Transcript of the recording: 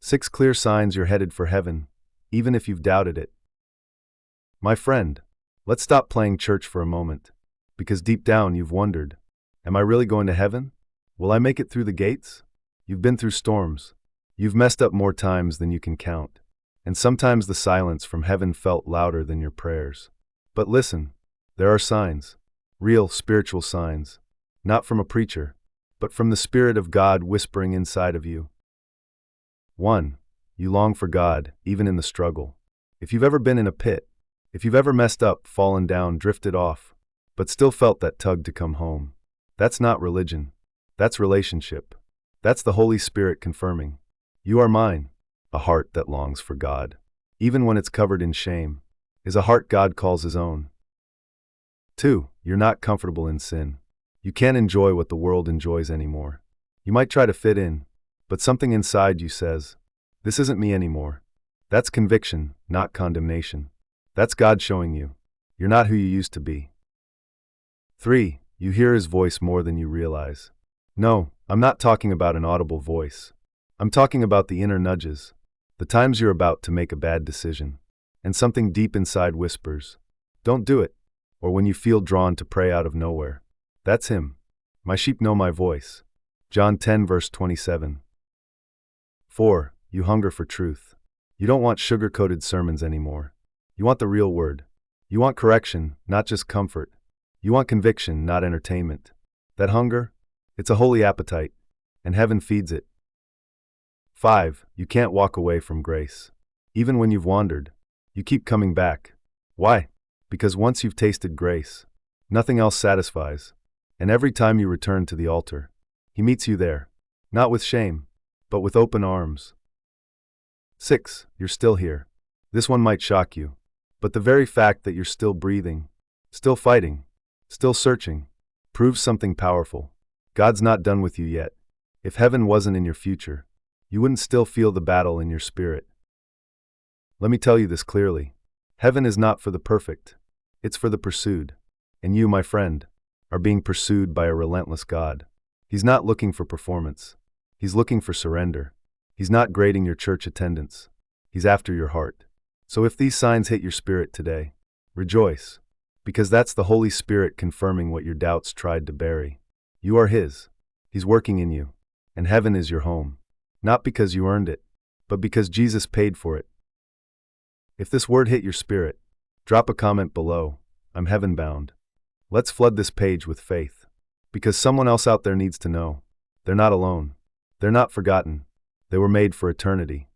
6 clear signs you're headed for heaven, even if you've doubted it. My friend, let's stop playing church for a moment, because deep down you've wondered, am I really going to heaven? Will I make it through the gates? You've been through storms. You've messed up more times than you can count. And sometimes the silence from heaven felt louder than your prayers. But listen, there are signs, real spiritual signs, not from a preacher, but from the Spirit of God whispering inside of you. 1. You long for God, even in the struggle. If you've ever been in a pit, if you've ever messed up, fallen down, drifted off, but still felt that tug to come home, that's not religion. That's relationship. That's the Holy Spirit confirming, you are mine. A heart that longs for God, even when it's covered in shame, is a heart God calls His own. 2. You're not comfortable in sin. You can't enjoy what the world enjoys anymore. You might try to fit in, but something inside you says, this isn't me anymore. That's conviction, not condemnation. That's God showing you, you're not who you used to be. 3. You hear His voice more than you realize. No, I'm not talking about an audible voice. I'm talking about the inner nudges, the times you're about to make a bad decision, and something deep inside whispers, don't do it, or when you feel drawn to pray out of nowhere. That's Him. My sheep know my voice. John 10 verse 27. 4. You hunger for truth. You don't want sugar-coated sermons anymore. You want the real word. You want correction, not just comfort. You want conviction, not entertainment. That hunger? It's a holy appetite, and heaven feeds it. 5. You can't walk away from grace. Even when you've wandered, you keep coming back. Why? Because once you've tasted grace, nothing else satisfies, and every time you return to the altar, He meets you there, not with shame, but with open arms. 6. You're still here. This one might shock you, but the very fact that you're still breathing, still fighting, still searching, proves something powerful. God's not done with you yet. If heaven wasn't in your future, you wouldn't still feel the battle in your spirit. Let me tell you this clearly. Heaven is not for the perfect. It's for the pursued. And you, my friend, are being pursued by a relentless God. He's not looking for performance. He's looking for surrender. He's not grading your church attendance. He's after your heart. So if these signs hit your spirit today, rejoice, because that's the Holy Spirit confirming what your doubts tried to bury. You are His. He's working in you, and heaven is your home. Not because you earned it, but because Jesus paid for it. If this word hit your spirit, drop a comment below. I'm heaven-bound. Let's flood this page with faith, because someone else out there needs to know. They're not alone. They're not forgotten. They were made for eternity.